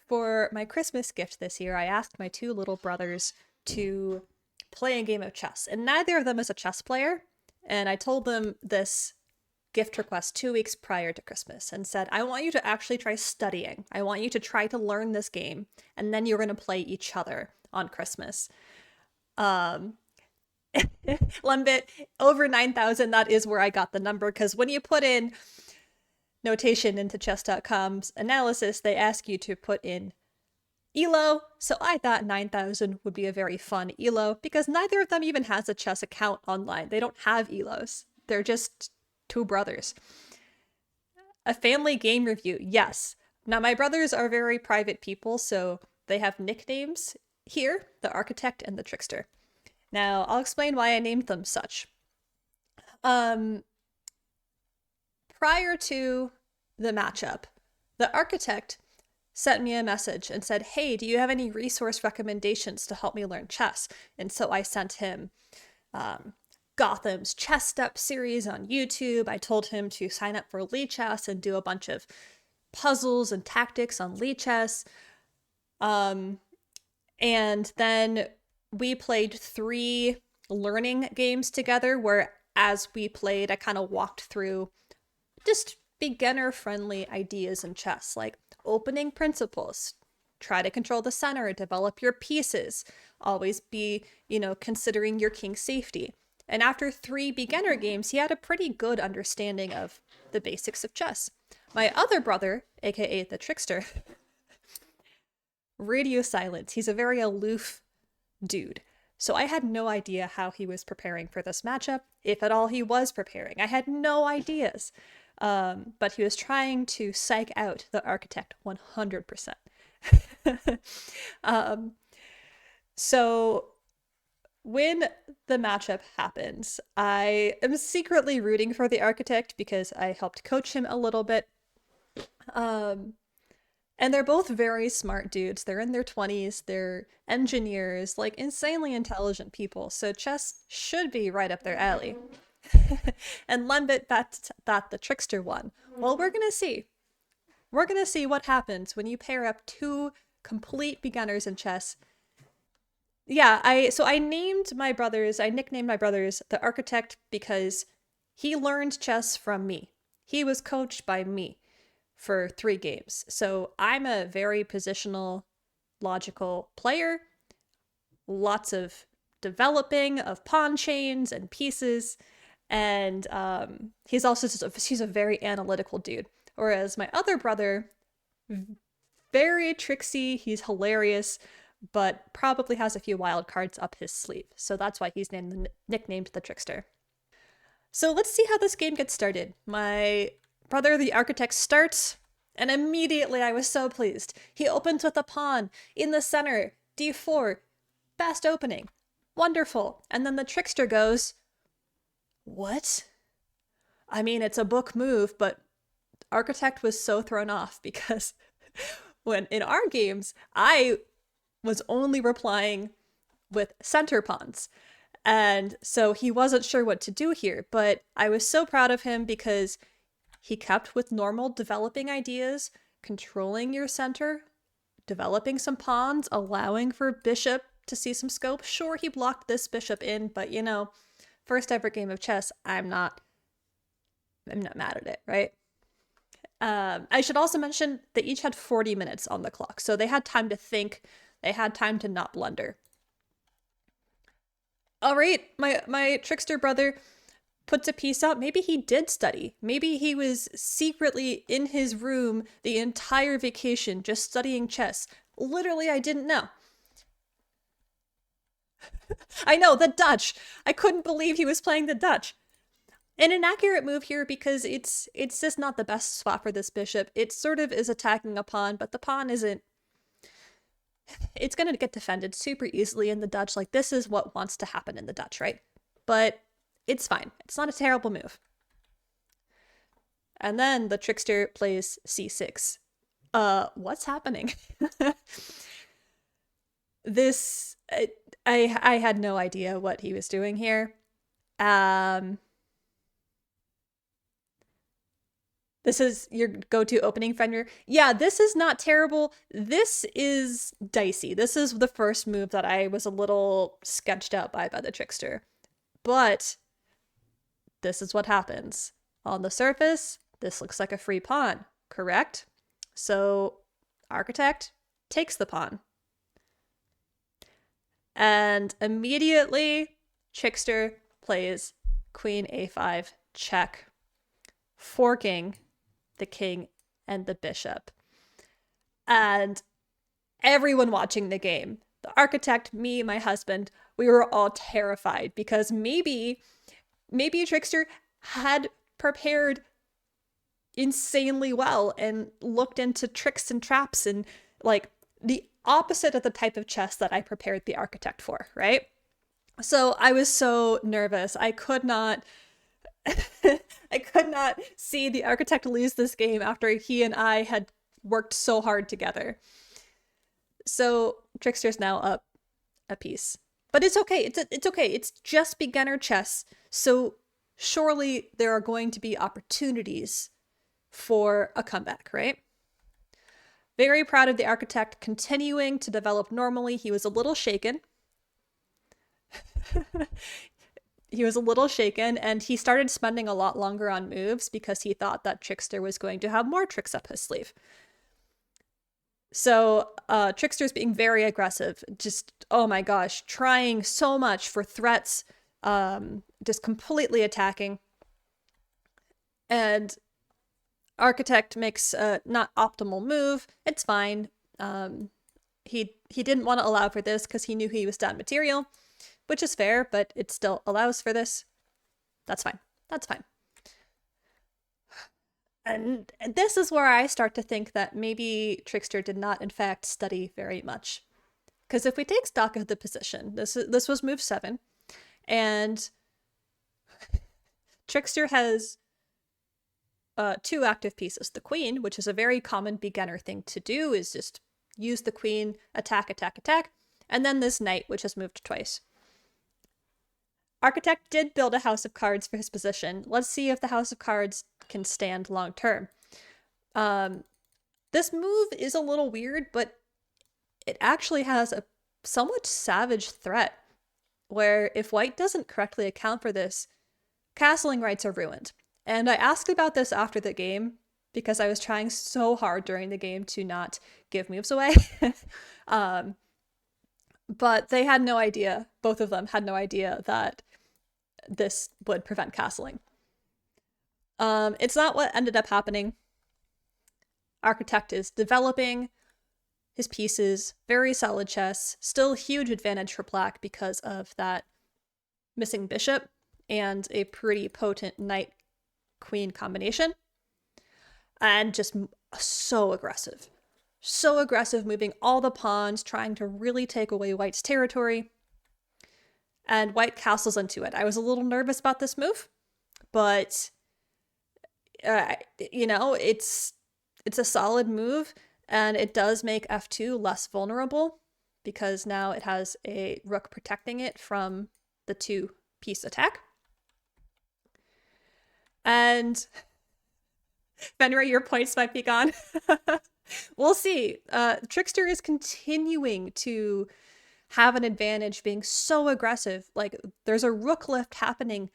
For my Christmas gift this year, I asked my two little brothers to play a game of chess, and neither of them is a chess player. And I told them this gift request 2 weeks prior to Christmas and said, I want you to actually try studying. I want you to try to learn this game, and then you're going to play each other on Christmas. Um, Lumbit, over 9,000, that is where I got the number, because when you put in notation into chess.com's analysis, they ask you to put in ELO, so I thought 9,000 would be a very fun ELO, because neither of them even has a chess account online. They don't have ELOs. They're just two brothers. A family game review, yes. Now, my brothers are very private people, so they have nicknames here, the Architect and the Trickster. Now, I'll explain why I named them such. Um, Prior to the matchup, the Architect sent me a message and said, hey, do you have any resource recommendations to help me learn chess? And so I sent him Gotham's Chess Step series on YouTube. I told him to sign up for Lichess and do a bunch of puzzles and tactics on Lichess. And then we played 3 learning games together where as we played, I kind of walked through just beginner-friendly ideas in chess, like opening principles, try to control the center, develop your pieces, always be, considering your king's safety. And after 3 beginner games, he had a pretty good understanding of the basics of chess. My other brother, aka the Trickster, radio silence. He's a very aloof dude. So I had no idea how he was preparing for this matchup, if at all he was preparing. I had no ideas. But he was trying to psych out the Architect 100%. So when the matchup happens, I am secretly rooting for the Architect because I helped coach him a little bit. And they're both very smart dudes. They're in their 20s, they're engineers, like insanely intelligent people. So chess should be right up their alley. And Lembit thought the Trickster won. Well, we're gonna see. We're gonna see what happens when you pair up 2 complete beginners in chess. Yeah, I nicknamed my brothers the Architect because he learned chess from me. He was coached by me for 3 games. So I'm a very positional, logical player. Lots of developing of pawn chains and pieces. And he's a very analytical dude. Whereas my other brother, very tricksy, he's hilarious, but probably has a few wild cards up his sleeve. So that's why he's nicknamed the Trickster. So let's see how this game gets started. My brother, the Architect, starts, and immediately I was so pleased. He opens with a pawn in the center, d4, best opening, wonderful. And then the Trickster goes, what? I mean, it's a book move, but Architect was so thrown off because when in our games, I was only replying with center pawns. And so he wasn't sure what to do here, but I was so proud of him because he kept with normal developing ideas, controlling your center, developing some pawns, allowing for bishop to see some scope. Sure, he blocked this bishop in, but first ever game of chess, I'm not mad at it, right? I should also mention they each had 40 minutes on the clock, so they had time to think, they had time to not blunder. All right, my Trickster brother puts a piece out. Maybe he did study. Maybe he was secretly in his room the entire vacation just studying chess. Literally, I didn't know. I know, the Dutch. I couldn't believe he was playing the Dutch. An inaccurate move here because it's just not the best spot for this bishop. It sort of is attacking a pawn, but the pawn isn't. It's going to get defended super easily in the Dutch. Like, this is what wants to happen in the Dutch, right? But it's fine. It's not a terrible move. And then the Trickster plays c6. What's happening? This, I had no idea what he was doing here. This is your go-to opening fender. Yeah, this is not terrible. This is dicey. This is the first move that I was a little sketched out by the trickster. But this is what happens. On the surface, this looks like a free pawn, correct? So architect takes the pawn. And immediately, trickster plays queen a5 check, forking the king and the bishop. And everyone watching the game, the architect, me, my husband, we were all terrified because maybe Trickster had prepared insanely well and looked into tricks and traps and like the opposite of the type of chess that I prepared the architect for, right? So I was so nervous. I could not I could not see the architect lose this game after he and I had worked so hard together. So Trickster's now up a piece. But it's okay. It's okay. It's just beginner chess. So surely there are going to be opportunities for a comeback, right? Very proud of the architect continuing to develop normally. He was a little shaken. He was a little shaken, and he started spending a lot longer on moves because he thought that Trickster was going to have more tricks up his sleeve. So Trickster's being very aggressive, just, oh my gosh, trying so much for threats, just completely attacking. And Architect makes a not optimal move. It's fine. He didn't want to allow for this because he knew he was down material, which is fair, but it still allows for this. That's fine. That's fine. And this is where I start to think that maybe Trickster did not, in fact, study very much. Because if we take stock of the position, this was move 7, and Trickster has 2 active pieces. The queen, which is a very common beginner thing to do, is just use the queen, attack, attack, attack, and then this knight, which has moved twice. Architect did build a house of cards for his position. Let's see if the house of cards can stand long term. This move is a little weird, but it actually has a somewhat savage threat where if white doesn't correctly account for this, castling rights are ruined. And I asked about this after the game because I was trying so hard during the game to not give moves away. But they had no idea, both of them had no idea that this would prevent castling. It's not what ended up happening. Architect is developing his pieces, very solid chess, still huge advantage for black because of that missing bishop and a pretty potent knight queen combination. And just so aggressive. So aggressive, moving all the pawns, trying to really take away white's territory. And white castles into it. I was a little nervous about this move, but it's a solid move, and it does make f2 less vulnerable because now it has a rook protecting it from the 2-piece attack. And Fenrir, your points might be gone. We'll see. Trickster is continuing to have an advantage being so aggressive. Like, there's a rook lift happening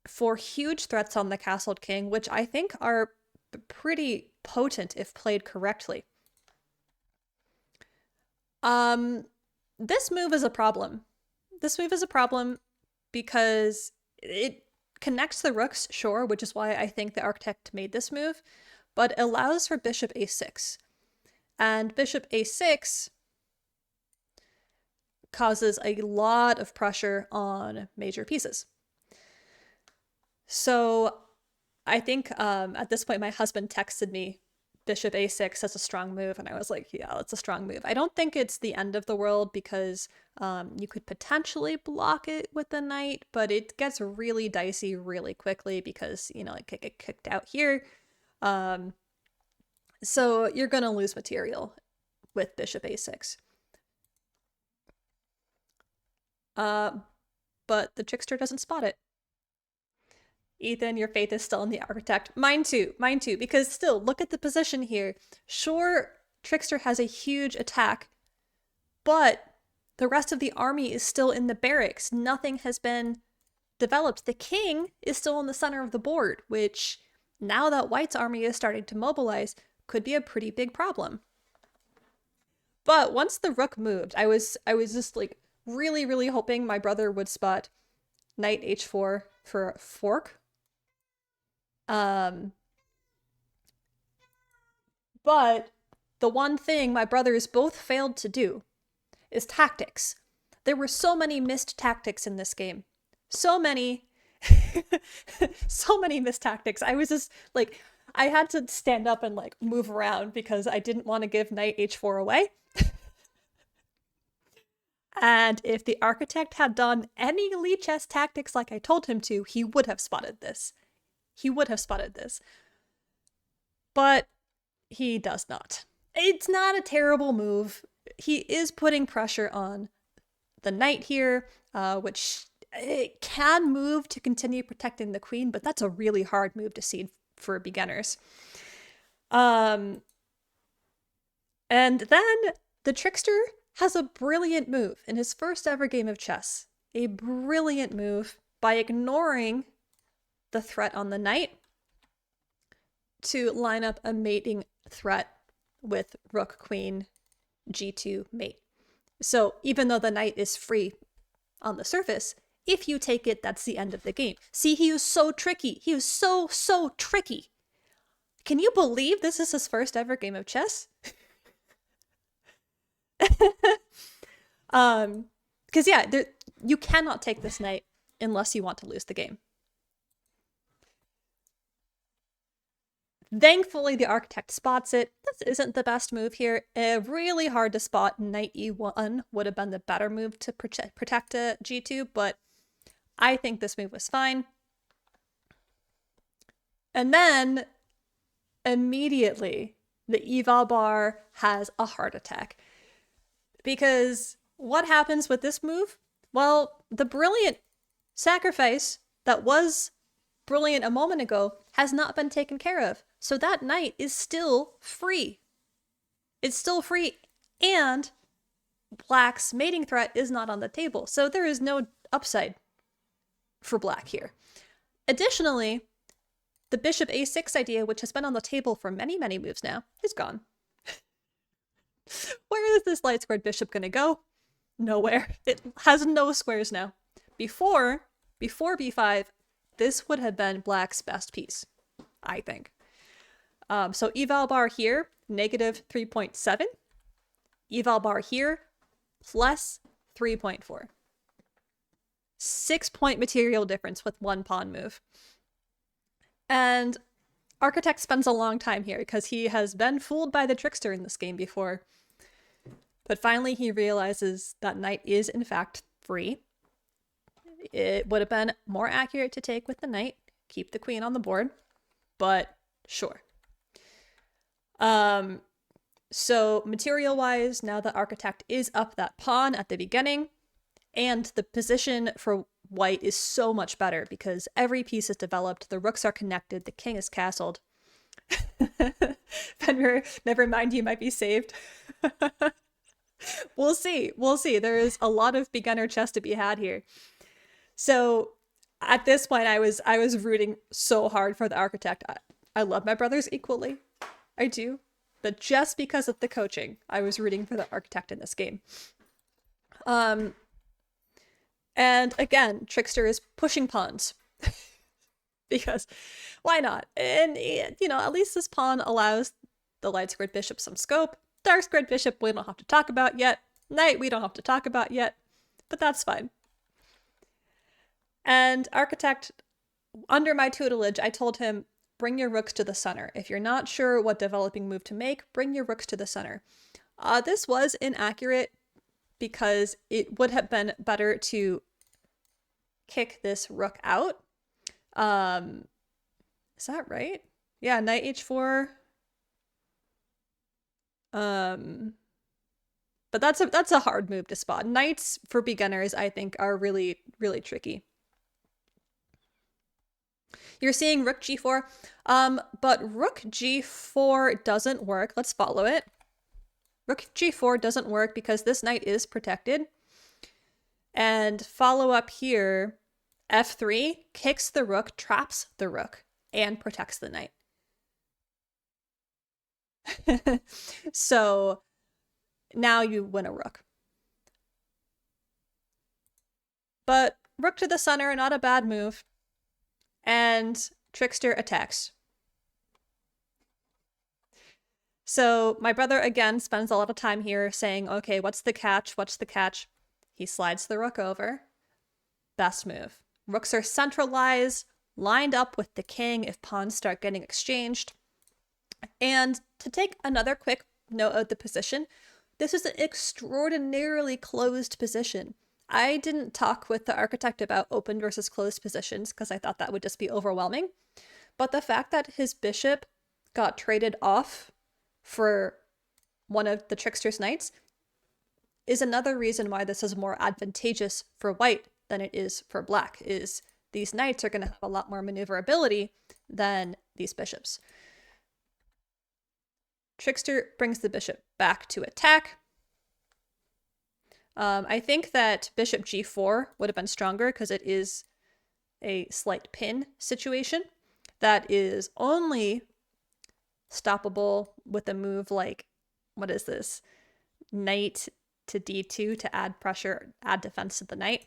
for huge threats on the castled king, which I think are pretty potent if played correctly. This move is a problem. This move is a problem because it connects the rooks, sure, which is why I think the architect made this move, but allows for bishop a6. And bishop a6 causes a lot of pressure on major pieces. So I think at this point, my husband texted me, bishop a6 as a strong move, and I was like, yeah, that's a strong move. I don't think it's the end of the world because you could potentially block it with the knight, but it gets really dicey really quickly because, it could get kicked out here. So you're going to lose material with bishop a6. But the trickster doesn't spot it. Ethan, your faith is still in the architect. Mine too, because still, look at the position here. Sure, Trickster has a huge attack, but the rest of the army is still in the barracks. Nothing has been developed. The king is still in the center of the board, which, now that White's army is starting to mobilize, could be a pretty big problem. But once the rook moved, I was just like really, really hoping my brother would spot knight h4 for a fork. But the one thing my brothers both failed to do is tactics. There were so many missed tactics in this game. So many. So many missed tactics. I was just like, I had to stand up and like move around because I didn't want to give knight h4 away. And if the architect had done any Lichess tactics like I told him to, he would have spotted this. He would have spotted this. But he does not. It's not a terrible move. He is putting pressure on the knight here, which it can move to continue protecting the queen, but that's a really hard move to seed for beginners. And then the trickster has a brilliant move in his first ever game of chess. A brilliant move by ignoring the threat on the knight to line up a mating threat with rook, queen, g2 mate. So even though the knight is free on the surface, if you take it, that's the end of the game. See, he was so tricky. He was so tricky. Can you believe this is his first ever game of chess? Because yeah, you cannot take this knight unless you want to lose the game. Thankfully, the architect spots it. This isn't the best move here. Really hard to spot. Knight e1 would have been the better move to protect a g2, but I think this move was fine. And then, immediately, the eval bar has a heart attack. Because what happens with this move? Well, the brilliant sacrifice that was brilliant a moment ago has not been taken care of. So that knight is still free. It's still free, and black's mating threat is not on the table. So there is no upside for black here. Additionally, the bishop a6 idea, which has been on the table for many, many moves now, is gone. Where is this light squared bishop going to go? Nowhere. It has no squares now. Before b5, this would have been black's best piece, I think. So eval bar here, negative 3.7. Eval bar here, plus 3.4. 6-point material difference with one pawn move. And architect spends a long time here because he has been fooled by the trickster in this game before. But finally he realizes that knight is in fact free. It would have been more accurate to take with the knight, keep the queen on the board, but sure. So material-wise, now the architect is up that pawn at the beginning, and the position for white is so much better because every piece is developed, the rooks are connected, the king is castled. Fenrir, never mind, you might be saved. We'll see. There is a lot of beginner chess to be had here. So at this point, I was rooting so hard for the architect. I love my brothers equally. I do. But just because of the coaching, I was rooting for the architect in this game. And again, Trickster is pushing pawns. Because why not? And, you know, at least this pawn allows the light squared bishop some scope. Dark squared bishop we don't have to talk about yet. Knight we don't have to talk about yet. But that's fine. And architect, under my tutelage, I told him, bring your rooks to the center. If you're not sure what developing move to make, bring your rooks to the center. This was inaccurate because it would have been better to kick this rook out. Is that right? Yeah, knight h4. But that's a hard move to spot. Knights for beginners, I think, are really, really tricky. You're seeing rook g4, but rook g4 doesn't work. Let's follow it. Rook g4 doesn't work because this knight is protected. And follow up here, f3 kicks the rook, traps the rook, and protects the knight. So now you win a rook. But rook to the center, not a bad move. And Trickster attacks. So my brother again spends a lot of time here saying, okay, what's the catch? What's the catch? He slides the rook over. Best move. Rooks are centralized, lined up with the king if pawns start getting exchanged. And to take another quick note of the position, this is an extraordinarily closed position. I didn't talk with the architect about open versus closed positions because I thought that would just be overwhelming. But the fact that his bishop got traded off for one of the trickster's knights is another reason why this is more advantageous for white than it is for black, is these knights are going to have a lot more maneuverability than these bishops. Trickster brings the bishop back to attack. I think that bishop g4 would have been stronger because it is a slight pin situation that is only stoppable with a move like, what is this? Knight to d2 to add pressure, add defense to the knight.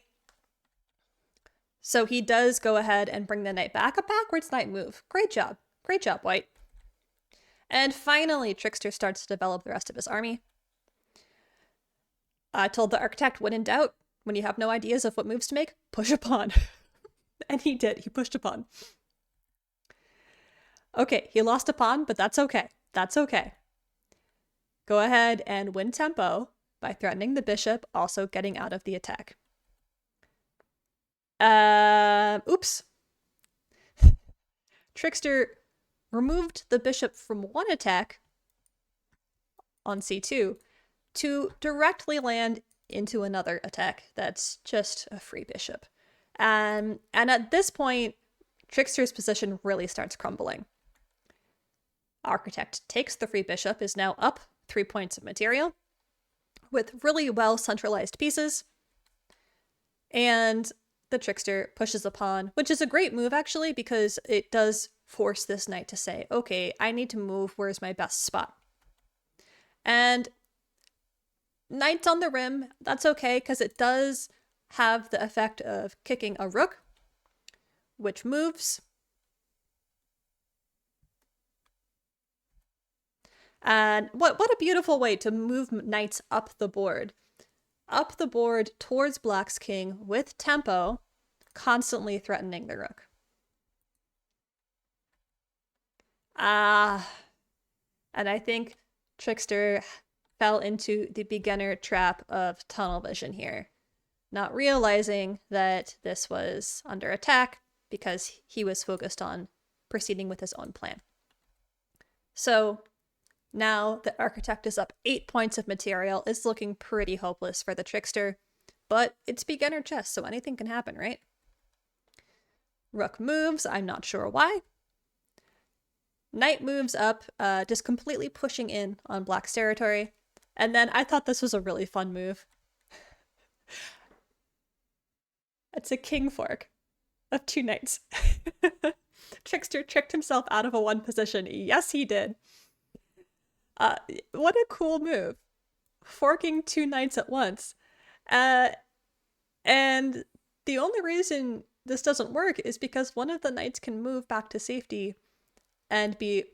So he does go ahead and bring the knight back. A backwards knight move. Great job. Great job, white. And finally, Trickster starts to develop the rest of his army. I told the architect, when in doubt, when you have no ideas of what moves to make, push a pawn. And he did. He pushed a pawn. Okay, he lost a pawn, but that's okay. That's okay. Go ahead and win tempo by threatening the bishop, also getting out of the attack. Oops. Trickster removed the bishop from one attack on c2 to directly land into another attack that's just a free bishop. And at this point, Trickster's position really starts crumbling. Architect takes the free bishop, is now up 3 points of material with really well centralized pieces. And the Trickster pushes a pawn, which is a great move actually, because it does force this knight to say, okay, I need to move, where's my best spot? And knights on the rim, that's okay, because it does have the effect of kicking a rook, which moves. And what a beautiful way to move knights up the board. Up the board towards black's king with tempo, constantly threatening the rook. And I think Trickster fell into the beginner trap of tunnel vision here, not realizing that this was under attack because he was focused on proceeding with his own plan. So now the architect is up 8 points of material. It's looking pretty hopeless for the Trickster, but it's beginner chess, so anything can happen, right? Rook moves, I'm not sure why. Knight moves up, just completely pushing in on black's territory. And then I thought this was a really fun move. It's a king fork of 2 knights. Trickster tricked himself out of a 1 position. Yes, he did. What a cool move. Forking 2 knights at once. And the only reason this doesn't work is because one of the knights can move back to safety and be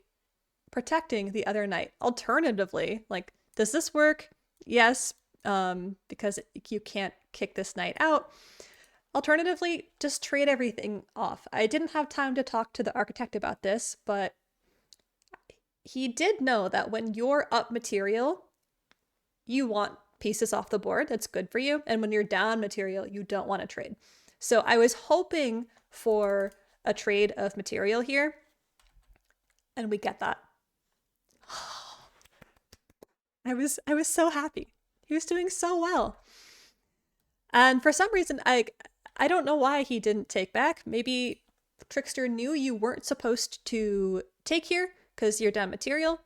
protecting the other knight. Alternatively, like, does this work? Yes, because you can't kick this knight out. Alternatively, just trade everything off. I didn't have time to talk to the architect about this, but he did know that when you're up material, you want pieces off the board. That's good for you. And when you're down material, you don't want to trade. So I was hoping for a trade of material here, and we get that. I was so happy. He was doing so well. And for some reason, I don't know why he didn't take back. Maybe Trickster knew you weren't supposed to take here because you're down material.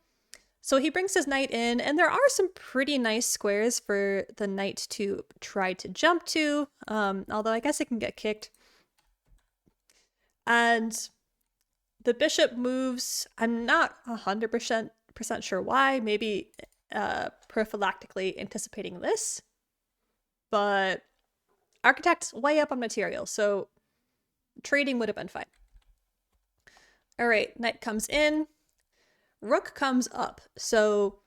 So he brings his knight in, and there are some pretty nice squares for the knight to try to jump to, although I guess it can get kicked. And the bishop moves. I'm not 100% sure why. Maybe prophylactically anticipating this. But Architect's way up on material, so trading would have been fine. All right, knight comes in. Rook comes up. So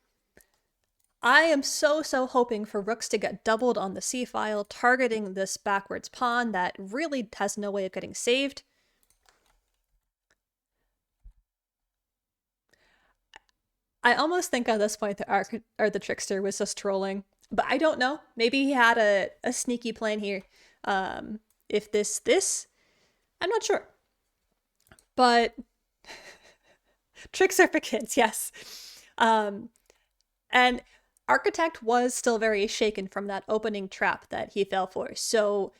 I am so hoping for rooks to get doubled on the c-file, targeting this backwards pawn that really has no way of getting saved. I almost think at this point the trickster was just trolling, but I don't know. Maybe he had a sneaky plan here. If this, I'm not sure. But tricks are for kids, yes. And Architect was still very shaken from that opening trap that he fell for, so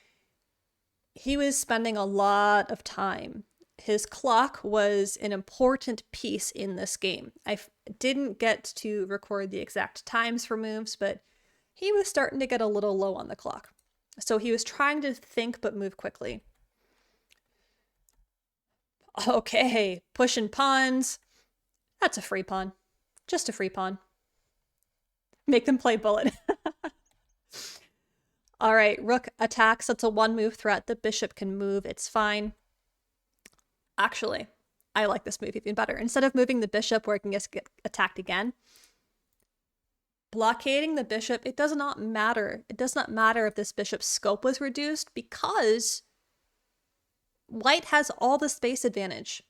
he was spending a lot of time. His clock was an important piece in this game. I didn't get to record the exact times for moves, but he was starting to get a little low on the clock. So he was trying to think but move quickly. Okay, pushing pawns. That's a free pawn. Just a free pawn. Make them play bullet. All right, rook attacks. That's a one move threat. The bishop can move. It's fine. Actually, I like this move even better. Instead of moving the bishop where it can just get attacked again, blockading the bishop, it does not matter. It does not matter if this bishop's scope was reduced because white has all the space advantage.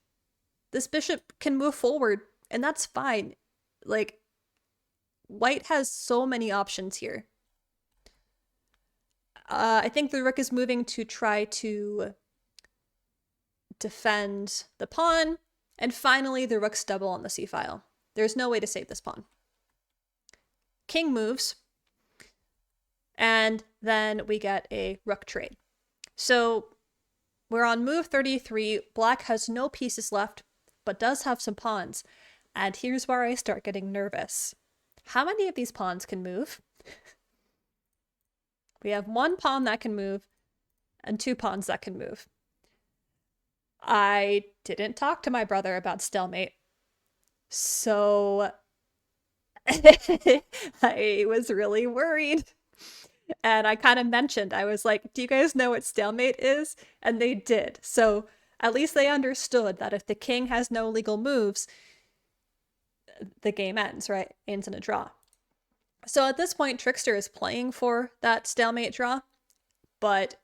This bishop can move forward, and that's fine. Like, white has so many options here. I think the rook is moving to try to defend the pawn, and finally the rook's double on the c-file. There's no way to save this pawn. King moves, and then we get a rook trade. So we're on move 33. Black has no pieces left, but does have some pawns. And here's where I start getting nervous. How many of these pawns can move? We have one pawn that can move and two pawns that can move. I didn't talk to my brother about stalemate, so I was really worried. And I kind of mentioned, I was like, do you guys know what stalemate is? And they did. So at least they understood that if the king has no legal moves, the game ends, right? Ends in a draw. So at this point, Trickster is playing for that stalemate draw, but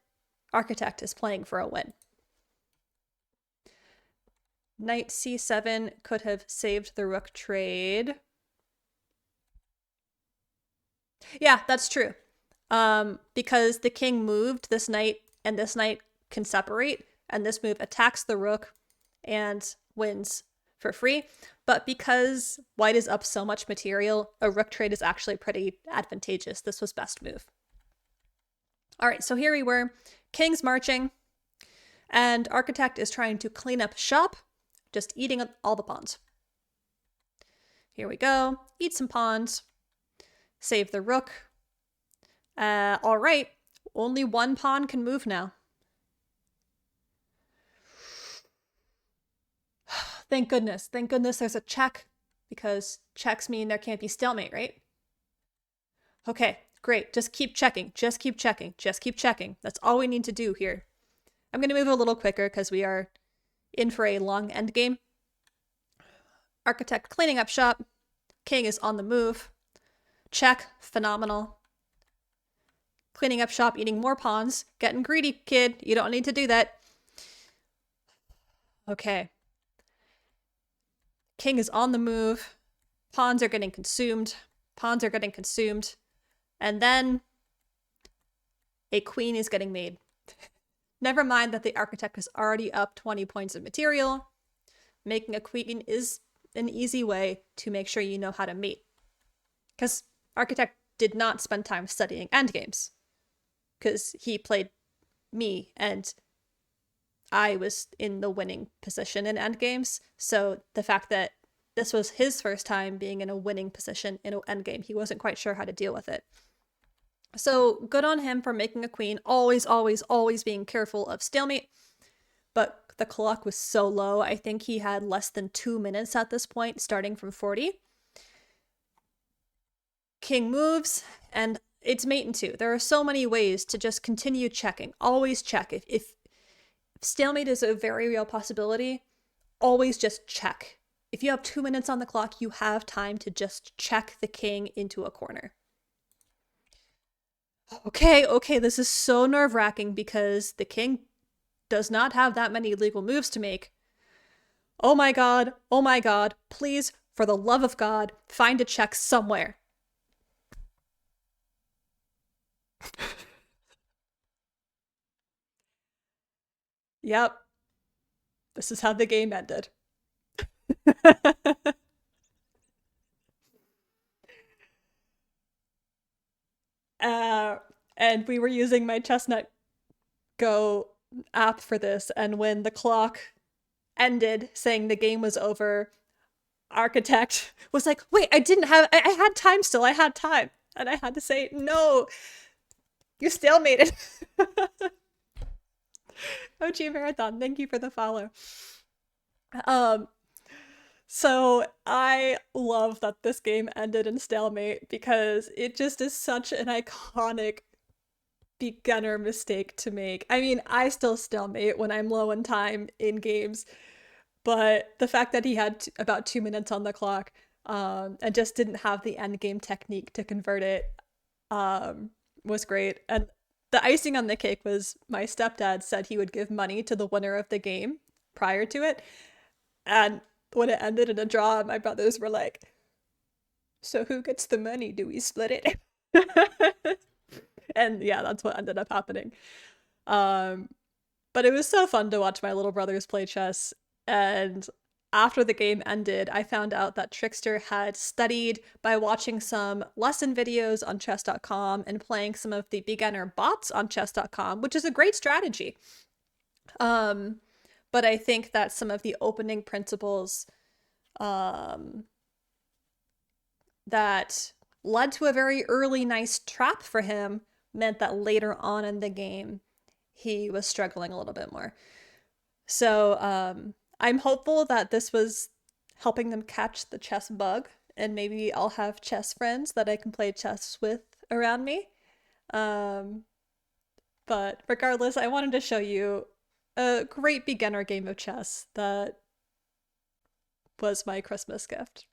Architect is playing for a win. Knight c7 could have saved the rook trade. Yeah, that's true. Because the king moved, this knight and this knight can separate, and this move attacks the rook and wins for free. But because white is up so much material, a rook trade is actually pretty advantageous. This was best move. All right, so here we were. King's marching, and Architect is trying to clean up shop, just eating all the pawns. Here we go. Eat some pawns. Save the rook. All right. Only one pawn can move now. Thank goodness. Thank goodness there's a check, because checks mean there can't be stalemate, right? Okay, great. Just keep checking. Just keep checking. Just keep checking. That's all we need to do here. I'm going to move a little quicker because we are in for a long endgame. Architect cleaning up shop. King is on the move. Check. Phenomenal. Cleaning up shop, eating more pawns. Getting greedy, kid. You don't need to do that. Okay. King is on the move. Pawns are getting consumed. Pawns are getting consumed. And then a queen is getting made. Never mind that the Architect is already up 20 points of material. Making a queen is an easy way to make sure you know how to mate. Because Architect did not spend time studying endgames. Because he played me, and I was in the winning position in endgames. So the fact that this was his first time being in a winning position in an endgame, he wasn't quite sure how to deal with it. So good on him for making a queen, always, always, always being careful of stalemate. But the clock was so low. I think he had less than 2 minutes at this point, starting from 40. King moves, and it's mate in two. There are so many ways to just continue checking. Always check. If stalemate is a very real possibility, always just check. If you have 2 minutes on the clock, you have time to just check the king into a corner. Okay, this is so nerve-wracking because the king does not have that many legal moves to make. Oh my god, please, for the love of God, find a check somewhere. Yep, this is how the game ended. uh, and we were using my Chestnut Go app for this, and when the clock ended saying the game was over, Architect was like, wait, I had time still, I had time. And I had to say, no, you stalemated. OG Marathon, thank you for the follow. Um, so I love that this game ended in stalemate because it just is such an iconic beginner mistake to make. I mean, I still stalemate when I'm low in time in games, but the fact that he had about 2 minutes on the clock and just didn't have the end game technique to convert it was great. And the icing on the cake was my stepdad said he would give money to the winner of the game prior to it. And when it ended in a draw, my brothers were like, so who gets the money? Do we split it? And yeah, that's what ended up happening. Um, but it was so fun to watch my little brothers play chess. And after the game ended, I found out that Trickster had studied by watching some lesson videos on chess.com and playing some of the beginner bots on chess.com, which is a great strategy. Um, but I think that some of the opening principles um, that led to a very early nice trap for him meant that later on in the game he was struggling a little bit more. So I'm hopeful that this was helping them catch the chess bug, and maybe I'll have chess friends that I can play chess with around me. Um, but regardless, I wanted to show you a great beginner game of chess that was my Christmas gift.